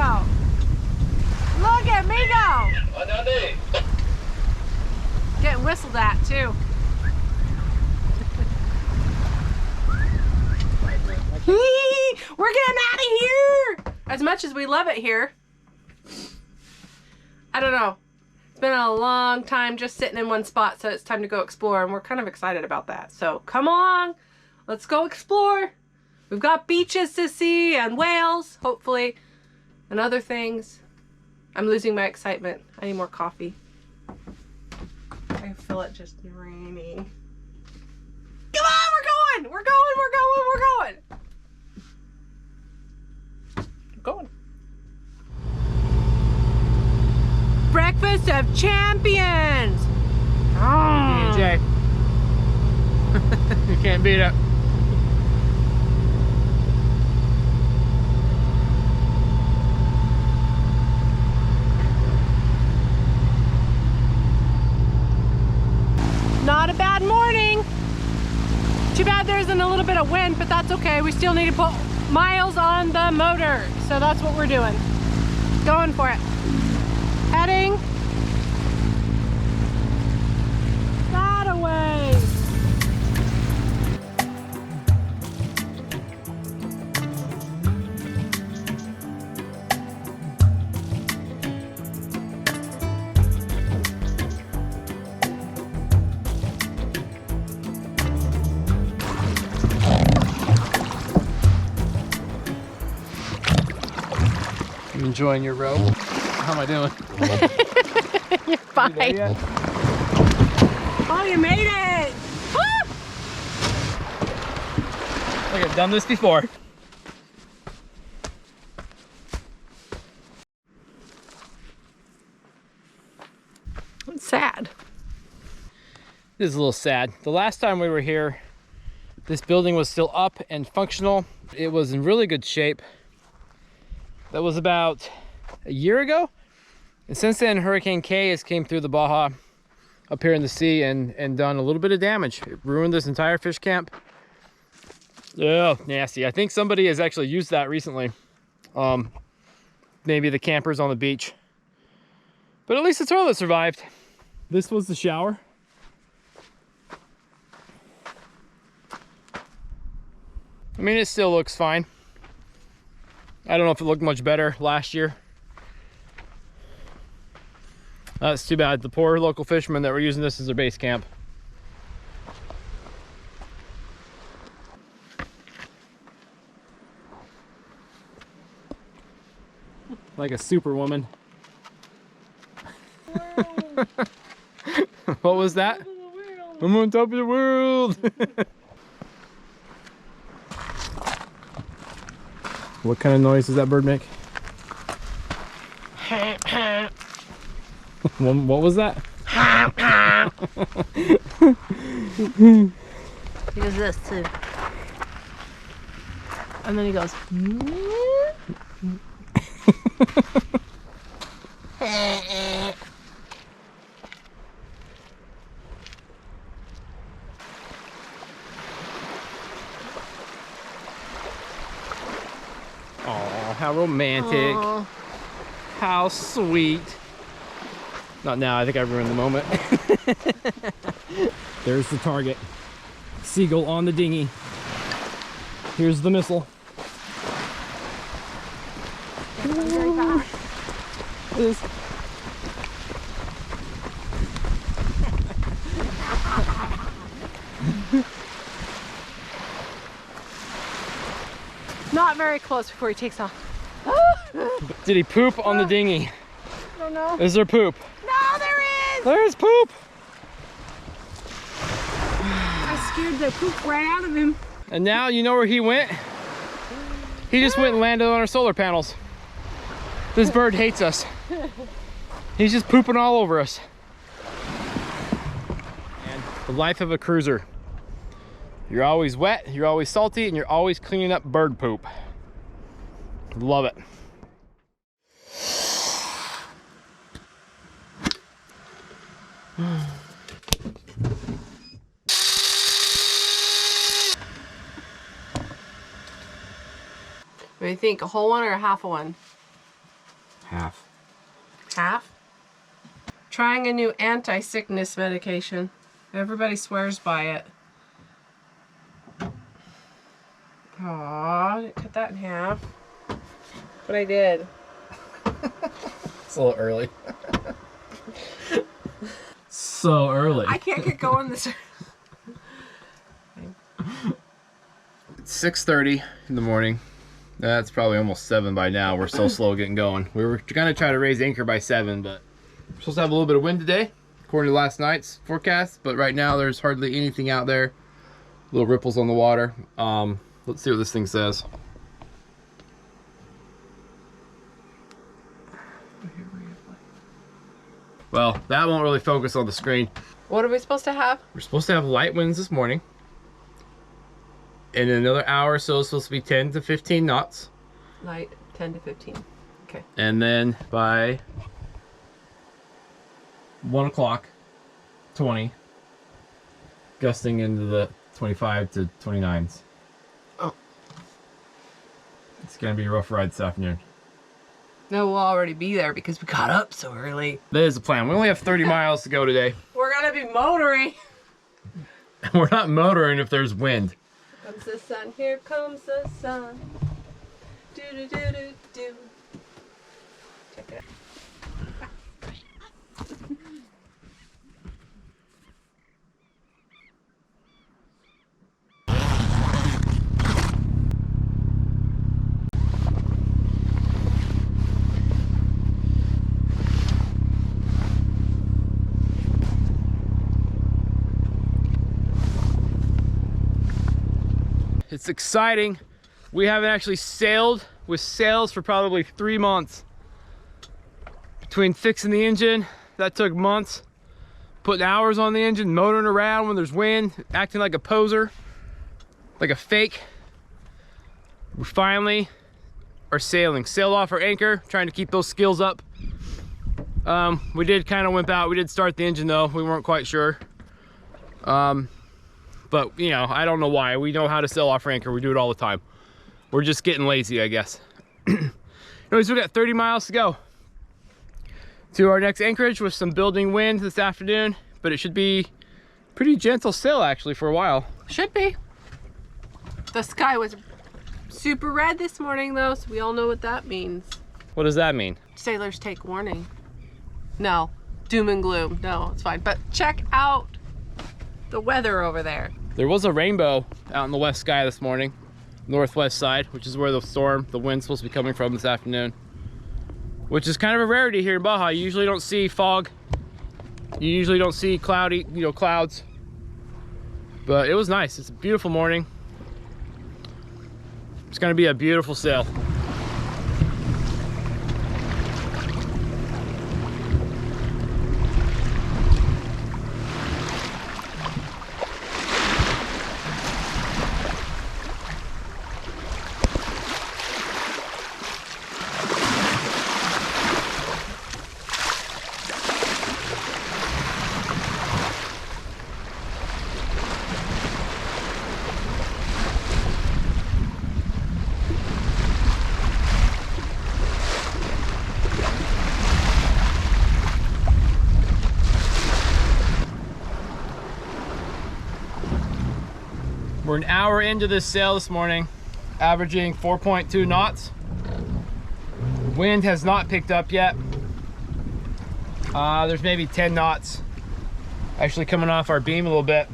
go. Look at me go. Getting whistled at too. We're getting out of here! As much as we love it here, I don't know. It's been a long time just sitting in one spot, so it's time to go explore, and we're kind of excited about that. So come along, let's go explore. We've got beaches to see and whales, hopefully, and other things. I'm losing my excitement. I need more coffee. I feel it just draining. Come on, we're going! We're going, we're going, we're going! Going. Breakfast of Champions. Oh. Jay. You can't beat it. Not a bad morning. Too bad there isn't a little bit of wind, but that's okay. We still need to put miles on the motor. So that's what we're doing. Going for it. Heading that away. You enjoying your row? How am I doing? You're fine. You oh, you made it! Woo! Like I've done this before. It's sad. This is a little sad. The last time we were here, this building was still up and functional. It was in really good shape. That was about a year ago. And since then, Hurricane K has came through the Baja up here in the sea and done a little bit of damage. It ruined this entire fish camp. Oh, nasty. I think somebody has actually used that recently. Maybe the campers on the beach. But at least the toilet survived. This was the shower. I mean, it still looks fine. I don't know if it looked much better last year. That's too bad. The poor local fishermen that were using this as their base camp. Like a superwoman. What was that? I'm on top of the world. What kind of noise does that bird make? What was that? He does this too. And then he goes. Oh, how romantic. Aww. How sweet. Not now, I think I ruined the moment. There's the target. Seagull on the dinghy. Here's the missile. Very fast. It is. Not very close before he takes off. Did he poop on the dinghy? I don't know. Is there poop? No, there is! There's poop! I scared the poop right out of him. And now you know where he went? He just went and landed on our solar panels. This bird hates us. He's just pooping all over us. And the life of a cruiser. You're always wet, you're always salty, and you're always cleaning up bird poop. Love it. What do you think? A whole one or a half a one? Half. Half? Trying a new anti-sickness medication. Everybody swears by it. Aw, I didn't cut that in half. But I did. It's a little early. So early. I can't get going this. It's 6:30 in the morning. That's probably almost 7 by now. We're so slow getting going. We were gonna try to raise anchor by 7, but we're supposed to have a little bit of wind today, according to last night's forecast. But right now, there's hardly anything out there. Little ripples on the water. Let's see what this thing says. Well, that won't really focus on the screen. What are we supposed to have? We're supposed to have light winds this morning. In another hour or so, it's supposed to be 10 to 15 knots. Light, 10 to 15. Okay. And then by 1 o'clock, 20, gusting into the 25 to 29s. Oh. It's going to be a rough ride this afternoon. No, we'll already be there because we got up so early. That is the plan. We only have 30 miles to go today. We're going to be motoring. We're not motoring if there's wind. Here comes the sun, here comes the sun. Do do do do do. Check it out. It's exciting. We haven't actually sailed with sails for probably 3 months. Between fixing the engine, that took months. Putting hours on the engine, motoring around when there's wind, acting like a poser, like a fake. We finally are sailing. Sailed off our anchor, trying to keep those skills up. We did kind of wimp out. We did start the engine though. We weren't quite sure. But, you know, I don't know why. We know how to sail off anchor. We do it all the time. We're just getting lazy, I guess. Anyways, we got 30 miles to go to our next anchorage with some building wind this afternoon. But it should be pretty gentle sail, actually, for a while. Should be. The sky was super red this morning, though, so we all know what that means. What does that mean? Sailors take warning. No. Doom and gloom. No, it's fine. But check out the weather over there. There was a rainbow out in the west sky this morning, northwest side, which is where the storm, the wind's supposed to be coming from this afternoon, which is kind of a rarity here in Baja. You usually don't see fog. You usually don't see cloudy, you know, clouds. But it was nice. It's a beautiful morning. It's going to be a beautiful sail. We're an hour into this sail this morning, averaging 4.2 knots. Wind has not picked up yet. There's maybe 10 knots actually coming off our beam a little bit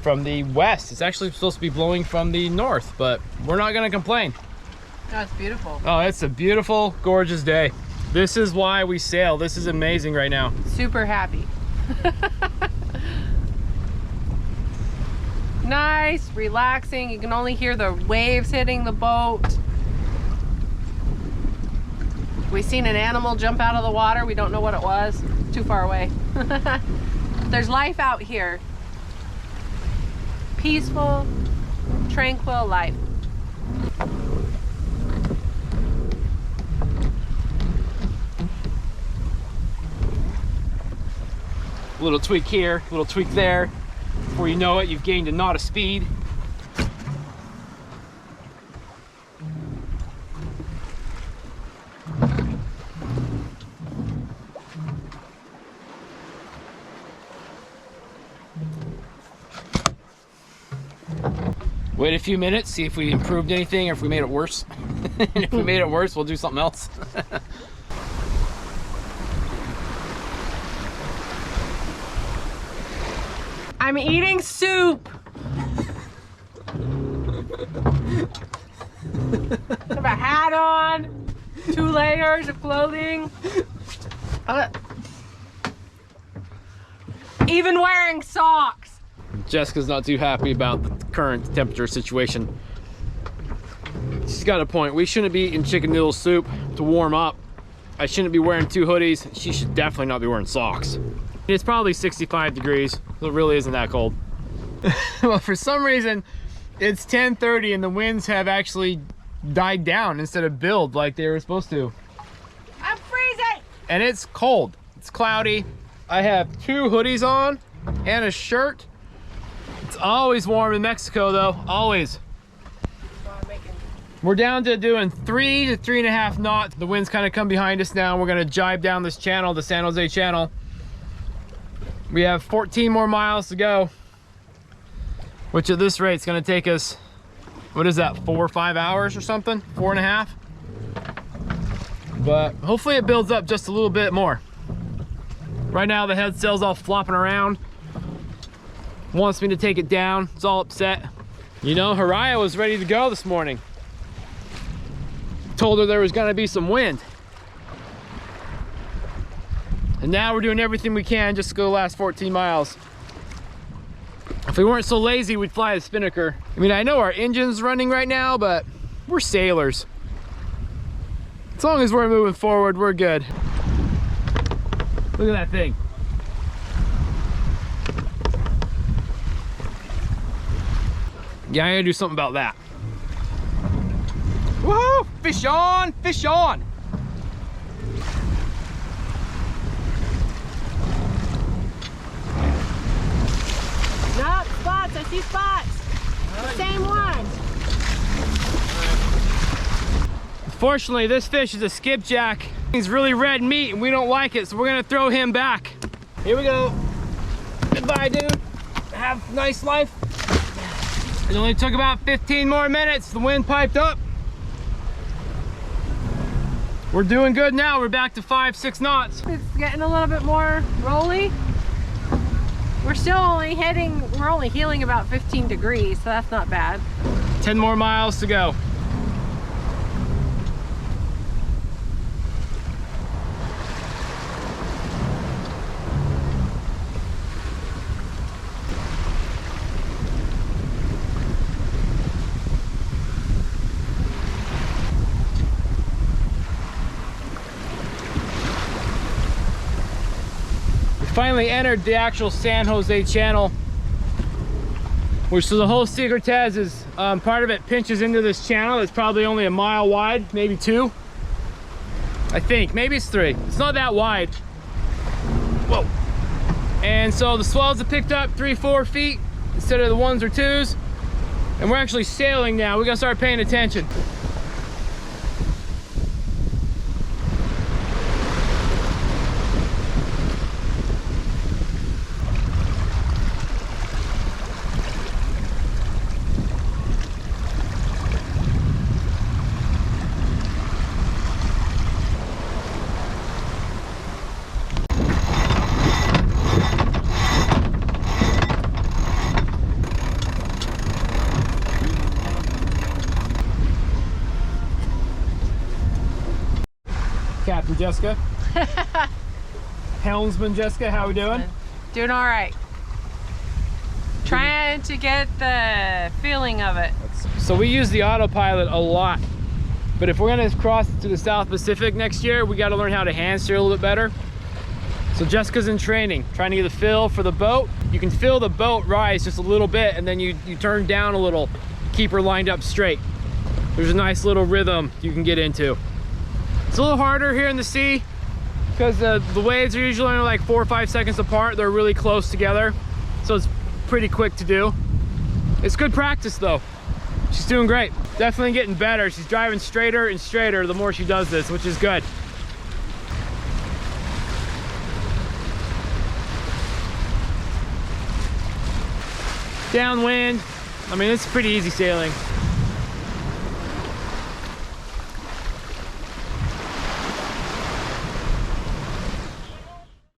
from the west. It's actually supposed to be blowing from the north, but we're not gonna complain. Oh, it's beautiful. Oh, it's a beautiful, gorgeous day. This is why we sail. This is amazing right now. Super happy. Nice, relaxing. You can only hear the waves hitting the boat. We seen an animal jump out of the water. We don't know what it was. Too far away. There's life out here. Peaceful, tranquil life. A little tweak here, a little tweak there. Before you know it, you've gained a knot of speed. Wait a few minutes, see if we improved anything or if we made it worse. And if we made it worse, we'll do something else. I'm eating soup. I have a hat on, 2 layers of clothing. Even wearing socks. Jessica's not too happy about the current temperature situation. She's got a point. We shouldn't be eating chicken noodle soup to warm up. I shouldn't be wearing 2 hoodies. She should definitely not be wearing socks. It's probably 65 degrees, so it really isn't that cold. Well, for some reason, it's 10:30 and the winds have actually died down instead of build like they were supposed to. I'm freezing! And it's cold. It's cloudy. I have 2 hoodies on and a shirt. It's always warm in Mexico though, always. We're down to doing 3 to 3.5 knots. The wind's kind of come behind us now. We're gonna jibe down this channel, the San Jose channel. We have 14 more miles to go, which at this rate is gonna take us, what is that, 4 or 5 hours or something? 4.5? But hopefully it builds up just a little bit more. Right now the head sail's all flopping around. Wants me to take it down, it's all upset. You know, Hiraya was ready to go this morning. Told her there was gonna be some wind. And now we're doing everything we can just to go the last 14 miles. If we weren't so lazy, we'd fly the Spinnaker. I mean, I know our engine's running right now, but we're sailors. As long as we're moving forward, we're good. Look at that thing. Yeah, I gotta do something about that. Woohoo! Fish on! Fish on! No, spots, I see spots. The same ones. Fortunately, this fish is a skipjack. He's really red meat and we don't like it, so we're gonna throw him back. Here we go. Goodbye, dude. Have a nice life. It only took about 15 more minutes. The wind piped up. We're doing good now. We're back to 5-6 knots. It's getting a little bit more rolly. We're still only we're only heeling about 15 degrees, so that's not bad. 10 more miles to go. Finally entered the actual San Jose channel, which so the whole Secretez is part of it pinches into this channel. It's probably only 1 mile wide, maybe 2, I think, maybe it's 3. It's not that wide. Whoa. And so the swells have picked up 3-4 feet instead of the 1s or 2s, and we're actually sailing now. We gotta start paying attention. Captain Jessica. Helmsman Jessica, how we doing? Doing all right. Trying to get the feeling of it. So we use the autopilot a lot, but if we're gonna cross to the South Pacific next year, we gotta learn how to hand steer a little bit better. So Jessica's in training, trying to get a feel for the boat. You can feel the boat rise just a little bit, and then you turn down a little, keep her lined up straight. There's a nice little rhythm you can get into. It's a little harder here in the sea because the waves are usually only like 4 or 5 seconds apart. They're really close together, so it's pretty quick to do. It's good practice though. She's doing great. Definitely getting better. She's driving straighter and straighter the more she does this, which is good. Downwind, I mean, it's pretty easy sailing.